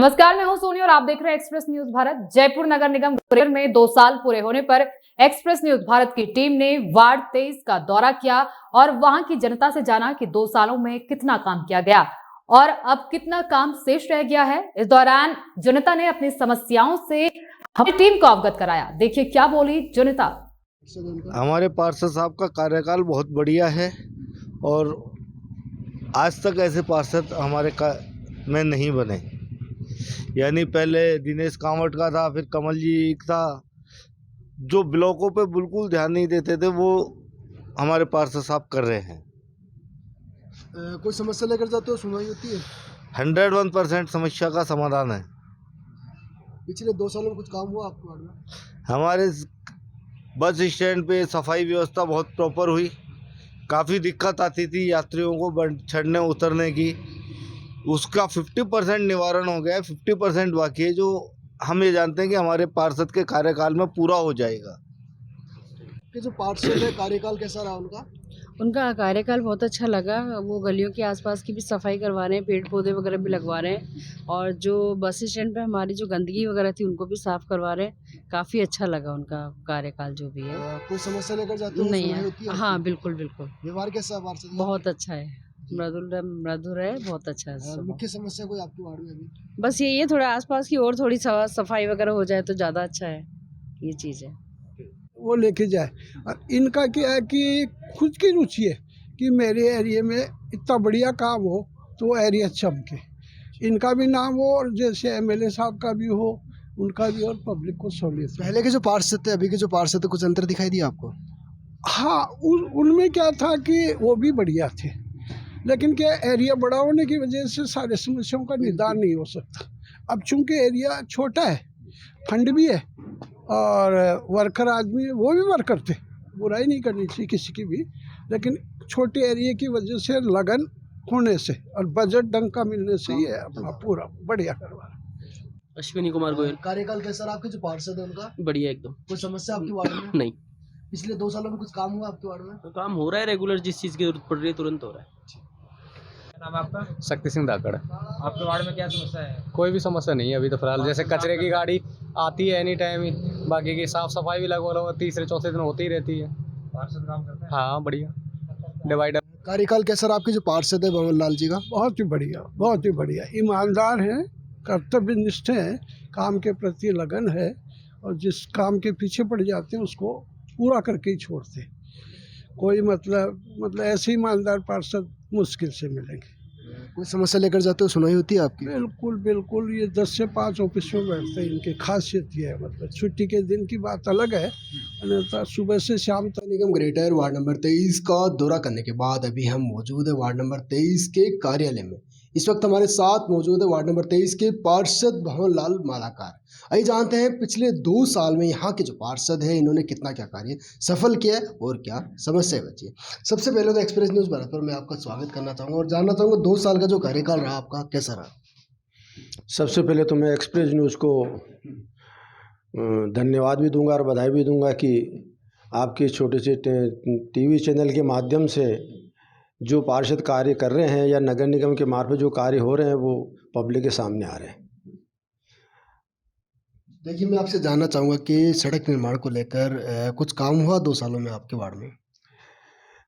नमस्कार, मैं हूं सोनी और आप देख रहे हैं एक्सप्रेस न्यूज भारत। जयपुर नगर निगम ग्रेटर में 2 साल पूरे होने पर एक्सप्रेस न्यूज भारत की टीम ने वार्ड 23 का दौरा किया और वहां की जनता से जाना कि 2 सालों में कितना काम किया गया और अब कितना काम शेष रह गया है। इस दौरान जनता ने अपनी समस्याओं से हमारी टीम को अवगत कराया। देखिए क्या बोली जनता। हमारे पार्षद साहब का कार्यकाल बहुत बढ़िया है और आज तक ऐसे पार्षद हमारे में नहीं बने। यानी पहले दिनेश कामत का था, फिर कमल जी था, जो ब्लॉकों पे बिल्कुल ध्यान नहीं देते थे, वो हमारे पार्षद साहब कर रहे हैं। कोई समस्या लेकर जाते हो, सुनवाई होती है? 101% समस्या का समाधान है। पिछले 2 सालों में कुछ काम हुआ आपके वार्ड में? हमारे बस स्टैंड पे सफाई व्यवस्था बहुत प्रॉपर हुई। काफ़ी दिक्कत आती थी यात्रियों को चढ़ने उतरने की, उसका 50% निवारण हो गया है। 50% बाकी है, जो हम ये जानते हैं कि हमारे पार्षद के कार्यकाल में पूरा हो जाएगा। कि जो पार्षद है, कार्यकाल कैसा रहा उनका? उनका कार्यकाल बहुत अच्छा लगा। वो गलियों के आसपास की भी सफाई करवा रहे हैं, पेड़ पौधे वगैरह भी लगवा रहे हैं और जो बस स्टैंड पे हमारी जो गंदगी वगैरह थी उनको भी साफ़ करवा रहे हैं। काफ़ी अच्छा लगा उनका कार्यकाल जो भी है। कोई समस्या लेकर जाते हो, नहीं सुनवाई है। होती है? हाँ, बिल्कुल बिल्कुल। व्यवहार कैसा है पार्षद? बहुत अच्छा है, मृदुल है, बहुत अच्छा है। मुख्य समस्या कोई आपके वार्ड में अभी? बस यही है, थोड़ा आसपास की और थोड़ी सफाई वगैरह हो जाए तो ज़्यादा अच्छा है, ये चीज़ है। वो लेके जाए। और इनका क्या है कि खुद की रुचि है कि मेरे एरिया में इतना बढ़िया काम हो तो वो एरिया चमके, इनका भी नाम हो और जैसे एमएलए साहब का भी हो, उनका भी, और पब्लिक को सहूलियत। पहले के जो पार्षद थे, अभी के जो पार्षद थे, कुछ अंतर दिखाई दिया आपको? हाँ, उनमें क्या था कि वो भी बढ़िया थे, लेकिन क्या एरिया बड़ा होने की वजह से सारे समस्याओं का निदान नहीं हो सकता। अब चूंकि एरिया छोटा है, फंड भी है और वर्कर आदमी, वो भी वर्कर थे, बुराई नहीं करनी चाहिए किसी की भी, लेकिन छोटे एरिया की वजह से लगन होने से और बजट ढंग का मिलने से ये अपना पूरा बढ़िया करवा रहा। अश्विनी कुमार गोयल। कार्यकाल कैसा रहा आपके जो पार्षद है उनका? बढ़िया एकदम। कोई समस्या आपके वार्ड में? नहीं, पिछले 2 सालों में कुछ काम हुआ आपके वार्ड में? तो काम हो रहा है रेगुलर, जिस चीज़ की जरूरत पड़ रही है तुरंत हो रहा है। नाम आपका? शक्ति सिंह धाकड़। आपके वार्ड में क्या समस्या है? कोई भी समस्या नहीं है अभी तो फिलहाल। जैसे कचरे की गाड़ी आती है एनी टाइम ही, बाकी की साफ सफाई भी लगभग तीसरे चौथे दिन होती ही रहती है। पार्षद काम करते हैं? हाँ बढ़िया। डिवाइडर। कार्यकाल कैसा रहा आपके जो पार्षद है भवन लाल जी का? बहुत ही बढ़िया, बहुत ही बढ़िया। ईमानदार हैं, कर्तव्यनिष्ठ हैं, काम के प्रति लगन है और जिस काम के पीछे पड़ जाते हैं उसको पूरा करके ही छोड़ते हैं। कोई मतलब ऐसे ईमानदार पार्षद मुश्किल से मिलेंगे। कोई समस्या लेकर जाते हो, सुनवाई होती है आपकी? बिल्कुल बिल्कुल। ये 10 से 5 ऑफिस में बैठते हैं। इनकी खासियत ये है, मतलब छुट्टी के दिन की बात अलग है, अन्यथा सुबह से शाम तक। निगम ग्रेटर वार्ड नंबर 23 का दौरा करने के बाद अभी हम मौजूद है वार्ड नंबर 23 के कार्यालय में। इस वक्त हमारे साथ मौजूद है वार्ड नंबर 23 के पार्षद भवन लाल मालाकार। आइए जानते हैं पिछले 2 साल में यहाँ के जो पार्षद है इन्होंने कितना क्या कार्य सफल किया है और क्या समस्या बची है। सबसे पहले तो एक्सप्रेस न्यूज़ भारत पर मैं आपका स्वागत करना चाहूँगा और जानना चाहूँगा 2 साल का जो कार्यकाल रहा आपका कैसा रहा? सबसे पहले तो मैं एक्सप्रेस न्यूज़ को धन्यवाद भी दूंगा और बधाई भी दूंगा कि आपके छोटे से टीवी चैनल के माध्यम से जो पार्षद कार्य कर रहे हैं या नगर निगम के मार्फत जो कार्य हो रहे हैं वो पब्लिक के सामने आ रहे हैं। देखिए, मैं आपसे जानना चाहूँगा कि सड़क निर्माण को लेकर कुछ काम हुआ 2 सालों में आपके वार्ड में?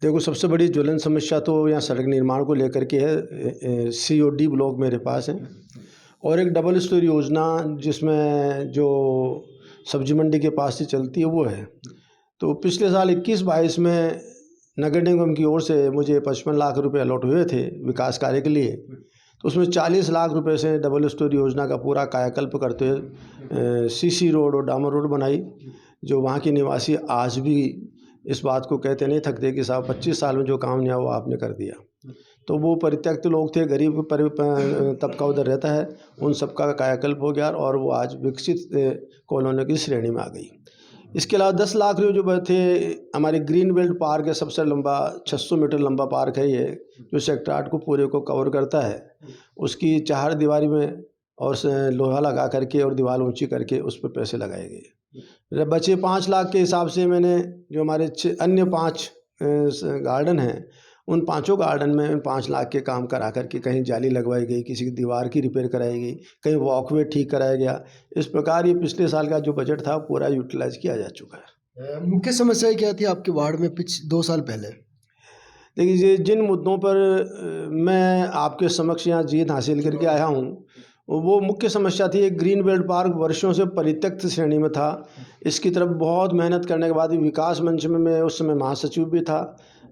देखो, सबसे बड़ी ज्वलन समस्या तो यहाँ सड़क निर्माण को लेकर के है। COD ब्लॉक मेरे पास है और एक डबल स्टोरी योजना जिसमें जो सब्जी मंडी के पास से चलती है वो है। तो पिछले साल 21-22 में नगर निगम की ओर से मुझे 55 लाख रुपए अलॉट हुए थे विकास कार्य के लिए। तो उसमें 40 लाख रुपए से डबल स्टोरी योजना का पूरा कायाकल्प करते हुए CC रोड और डामर रोड बनाई। जो वहाँ के निवासी आज भी इस बात को कहते नहीं थकते कि साहब 25 साल में जो काम नहीं हुआ वो आपने कर दिया। तो वो परित्यक्त लोग थे, गरीब तबका उधर रहता है, उन सबका कायाकल्प हो गया और वो आज विकसित कॉलोनी की श्रेणी में आ गई। इसके अलावा 10 लाख रुपये जो थे हमारे ग्रीन बेल्ट पार्क है, सबसे लंबा 600 मीटर लंबा पार्क है ये, जो सेक्टर 8 को पूरे को कवर करता है। उसकी 4 दीवारी में और लोहा लगा करके और दीवार ऊंची करके उस पर पैसे लगाए गए। बचे 5 लाख के हिसाब से मैंने जो हमारे अन्य 5 गार्डन हैं उन पांचों गार्डन में 5 लाख के काम करा करके कहीं जाली लगवाई गई, किसी की दीवार की रिपेयर कराई गई, कहीं वॉकवे ठीक कराया गया। इस प्रकार ये पिछले साल का जो बजट था पूरा यूटिलाइज किया जा चुका है। मुख्य समस्याएं क्या थी आपके वार्ड में 2 साल पहले? देखिए, जिन मुद्दों पर मैं आपके समक्ष यहाँ जीत हासिल करके आया हूँ, वो मुख्य समस्या थी। एक ग्रीन बेल्ट पार्क वर्षों से परित्यक्त श्रेणी में था। इसकी तरफ बहुत मेहनत करने के बाद विकास मंच में मैं उस समय महासचिव भी था।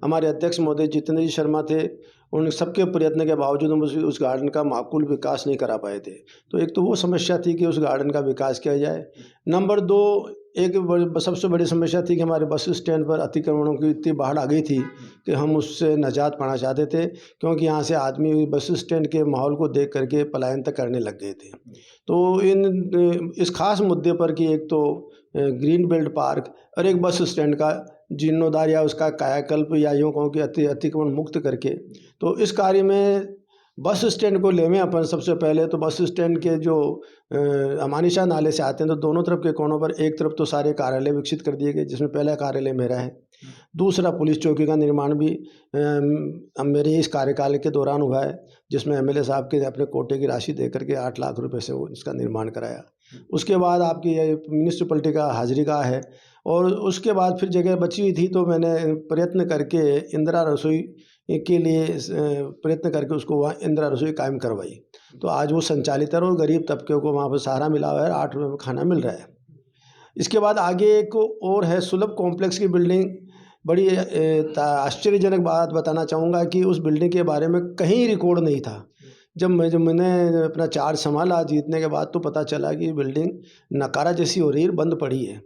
हमारे अध्यक्ष महोदय जितेंद्र जी शर्मा थे। उन सबके प्रयत्न के बावजूद हम उस गार्डन का माकूल विकास नहीं करा पाए थे। तो एक तो वो समस्या थी कि उस गार्डन का विकास किया जाए। नंबर 2, एक सबसे बड़ी समस्या थी कि हमारे बस स्टैंड पर अतिक्रमणों की इतनी बाढ़ आ गई थी कि हम उससे निजात पाना चाहते थे, क्योंकि यहाँ से आदमी बस स्टैंड के माहौल को देख करके पलायन तक करने लग गए थे। तो इस खास मुद्दे पर कि एक तो ग्रीन बेल्ट पार्क और एक बस स्टैंड का जीर्णोद्धार या उसका कायाकल्प या यूँ कहूँ कि अतिक्रमण मुक्त करके, तो इस कार्य में बस स्टैंड को ले में अपन सबसे पहले तो बस स्टैंड के जो अमानिशा नाले से आते हैं, तो दोनों तरफ के कोनों पर एक तरफ तो सारे कार्यालय विकसित कर दिए गए, जिसमें पहला कार्यालय मेरा है। दूसरा पुलिस चौकी का निर्माण भी मेरे इस कार्यकाल के दौरान हुआ है, जिसमें एमएलए साहब के अपने कोटे की राशि दे करके 8 लाख रुपए से इसका निर्माण कराया। उसके बाद आपकी म्यूनिसिपलिटी का हाजिरीगाह है, और उसके बाद फिर जगह बची हुई थी तो मैंने प्रयत्न करके इंदिरा रसोई के लिए प्रयत्न करके उसको वहाँ इंदिरा रसोई कायम करवाई। तो आज वो संचालित है और गरीब तबके को वहाँ पर सहारा मिला हुआ है, 8 रुपये में खाना मिल रहा है। इसके बाद आगे एक और है सुलभ कॉम्प्लेक्स की बिल्डिंग। बड़ी आश्चर्यजनक बात बताना चाहूँगा कि उस बिल्डिंग के बारे में कहीं रिकॉर्ड नहीं था। जब मैंने अपना चार्ज संभाला जीतने के बाद, तो पता चला कि बिल्डिंग नकारा जैसी हो रही है, बंद पड़ी है।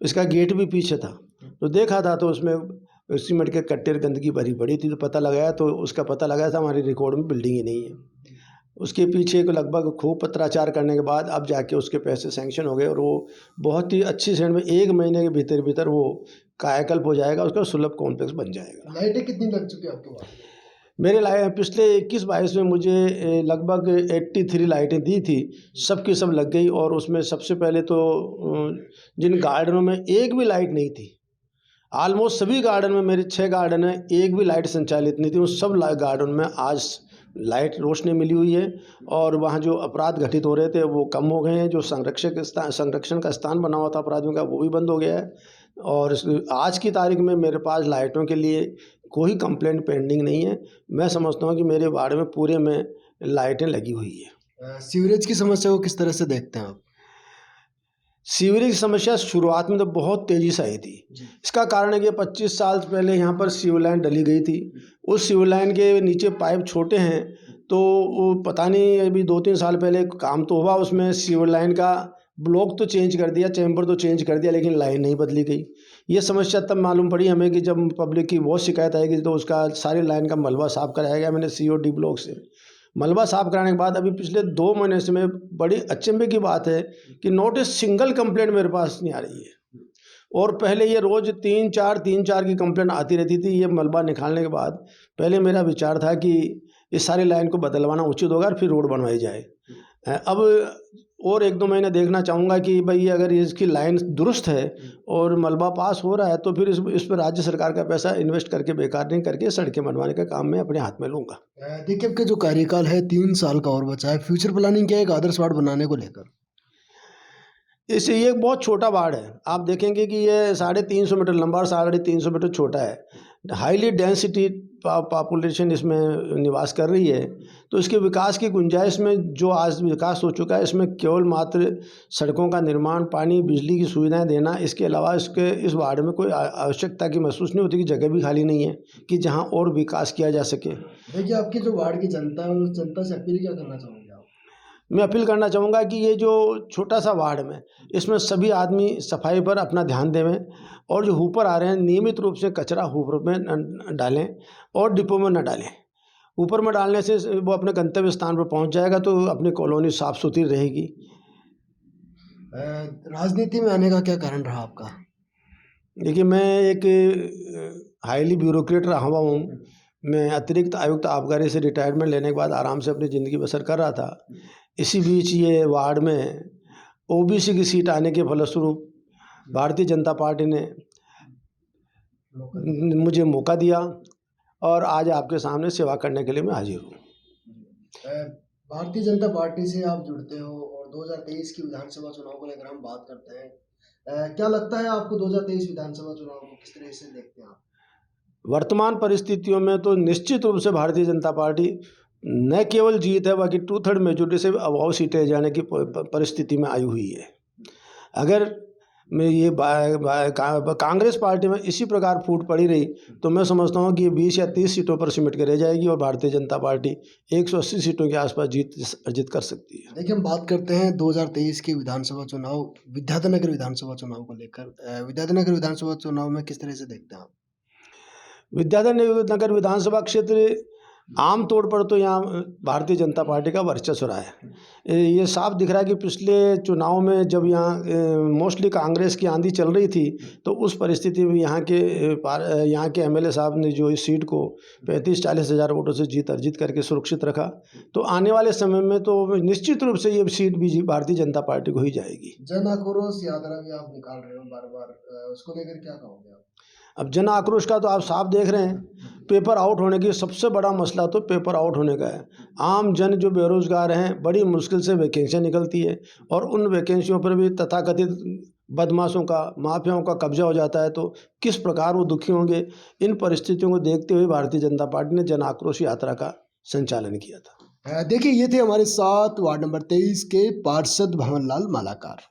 इसका गेट भी पीछे था, तो देखा था तो उसमें सीमेंट के कट्टे गंदगी भरी पड़ी थी। तो पता लगाया तो उसका पता लगाया था हमारी रिकॉर्ड में बिल्डिंग ही नहीं है। उसके पीछे को लगभग खूब पत्राचार करने के बाद अब जाके उसके पैसे सैंक्शन हो गए, और वो बहुत ही अच्छी श्रेणी में 1 महीने के भीतर वो कायाकल्प हो जाएगा, उसका सुलभ कॉम्प्लेक्स बन जाएगा। लाइटें कितनी लग चुकी है आपके वहाँ? मेरे पिछले 21-22 में मुझे लगभग 83 लाइटें दी थी, सब की सब लग गई। और उसमें सबसे पहले तो जिन गार्डनों में एक भी लाइट नहीं थी, ऑलमोस्ट सभी गार्डन में, मेरे 6 गार्डन हैं, एक भी लाइट संचालित नहीं थी। उन सब गार्डन में आज लाइट रोशनी मिली हुई है, और वहाँ जो अपराध घटित हो रहे थे वो कम हो गए हैं। जो संरक्षण का स्थान बना हुआ था अपराधियों का, वो भी बंद हो गया है। और आज की तारीख में मेरे पास लाइटों के लिए कोई कंप्लेंट पेंडिंग नहीं है। मैं समझता हूँ कि मेरे वार्ड में पूरे में लाइटें लगी हुई है। सीवरेज की समस्या को किस तरह से देखते हैं आप? सीवरेज की समस्या शुरुआत में तो बहुत तेज़ी से आई थी। इसका कारण है कि 25 साल पहले यहाँ पर सीवर लाइन डली गई थी। उस सीवर लाइन के नीचे पाइप छोटे हैं, तो वो पता नहीं अभी 2-3 साल पहले काम तो हुआ, उसमें सीवर लाइन का ब्लॉक तो चेंज कर दिया, चैम्बर तो चेंज कर दिया, लेकिन लाइन नहीं बदली गई। ये समस्या तब मालूम पड़ी हमें कि जब पब्लिक की बहुत शिकायत आएगी, तो उसका सारी लाइन का मलबा साफ़ कराया गया। मैंने COD ब्लॉक से मलबा साफ़ कराने के बाद अभी पिछले 2 महीने से, में बड़ी अचंभे की बात है कि नोट ए सिंगल कंप्लेंट मेरे पास नहीं आ रही है। और पहले ये रोज़ 3-4 की कंप्लेंट आती रहती थी। ये मलबा निकालने के बाद पहले मेरा विचार था कि इस सारी लाइन को बदलवाना उचित होगा और फिर रोड बनवाई जाए। अब और 1-2 महीने देखना चाहूँगा कि भाई अगर इसकी लाइन दुरुस्त है और मलबा पास हो रहा है, तो फिर इस पर राज्य सरकार का पैसा इन्वेस्ट करके बेकार नहीं करके सड़कें बनवाने का काम मैं अपने हाथ में लूँगा। देखिए, आपका जो कार्यकाल है 3 साल का और बचा है, फ्यूचर प्लानिंग क्या है एक आदर्श वार्ड बनाने को लेकर? इससे ये एक बहुत छोटा वार्ड है। आप देखेंगे कि ये 350 मीटर लंबा और 350 मीटर छोटा है। हाईली डेंसिटी पॉपुलेशन इसमें निवास कर रही है, तो इसके विकास की गुंजाइश में जो आज विकास हो चुका है, इसमें केवल मात्र सड़कों का निर्माण, पानी, बिजली की सुविधाएं देना, इसके अलावा इस वार्ड में कोई आवश्यकता की महसूस नहीं होती कि जगह भी खाली नहीं है कि जहां और विकास किया जा सके। देखिए, आपकी जो वार्ड की जनता है, उस जनता से अपील क्या करना चाहोगे आप? मैं अपील करना चाहूँगा कि ये जो छोटा सा वार्ड में, इसमें सभी आदमी सफाई पर अपना ध्यान देवें, और जो ऊपर आ रहे हैं नियमित रूप से कचरा ऊपर में न डालें और डिपो में न डालें। ऊपर में डालने से वो अपने गंतव्य स्थान पर पहुंच जाएगा, तो अपनी कॉलोनी साफ़ सुथरी रहेगी। राजनीति में आने का क्या कारण रहा आपका? देखिए, मैं एक हाईली ब्यूरोक्रेट रहा हुआ हूँ। मैं अतिरिक्त आयुक्त आबकारी से रिटायरमेंट लेने के बाद आराम से अपनी ज़िंदगी बसर कर रहा था। इसी बीच ये वार्ड में OBC की सीट आने के फलस्वरूप भारतीय जनता पार्टी ने मुझे मौका दिया, और आज आपके सामने सेवा करने के लिए मैं हाजिर हूँ। भारतीय जनता पार्टी से आप जुड़ते हो और 2023 की विधानसभा चुनाव को लेकर हम बात करते हैं। क्या लगता है आपको 2023 विधानसभा चुनाव को किस तरह से देखते हैं आप? वर्तमान परिस्थितियों में तो निश्चित रूप से भारतीय जनता पार्टी न केवल जीत है बल्कि 2/3 मेजोरिटी से अभाव सीटें जाने की परिस्थिति में आई हुई है। अगर मैं ये कांग्रेस पार्टी में इसी प्रकार फूट पड़ी रही तो मैं समझता हूँ कि ये 20 या 30 सीटों पर सिमट के रह जाएगी और भारतीय जनता पार्टी 180 सीटों के आसपास जीत अर्जित कर सकती है। देखिए, हम बात करते हैं 2023 के विधानसभा चुनाव, विद्याधरनगर विधानसभा चुनाव को लेकर। विद्याधरनगर विधानसभा चुनाव में किस तरह से देखते हैं आप? विद्याधरनगर विधानसभा क्षेत्र आमतौर पर तो यहाँ भारतीय जनता पार्टी का वर्चस्व रहा है। ये साफ दिख रहा है कि पिछले चुनाव में जब यहाँ मोस्टली कांग्रेस की आंधी चल रही थी तो उस परिस्थिति में यहाँ के एमएलए साहब ने जो इस सीट को 35-40 हज़ार वोटों से जीत अर्जित करके सुरक्षित रखा। तो आने वाले समय में तो निश्चित रूप से ये सीट भी भारतीय जनता पार्टी को ही जाएगी। जन आक्रोश यात्रा भी आप निकाल रहे हो बार बार, उसको लेकर क्या कहोगे आप? अब जन आक्रोश का तो आप साफ देख रहे हैं, पेपर आउट होने की सबसे बड़ा मसला तो पेपर आउट होने का है। आम जन जो बेरोजगार हैं बड़ी मुश्किल से वैकेंसियाँ निकलती है और उन वैकेंसियों पर भी तथाकथित बदमाशों का, माफियाओं का कब्जा हो जाता है तो किस प्रकार वो दुखी होंगे। इन परिस्थितियों को देखते हुए भारतीय जनता पार्टी ने जन आक्रोश यात्रा का संचालन किया था। देखिए, ये थे हमारे साथ वार्ड नंबर 23 के पार्षद भंवर लाल मालाकार।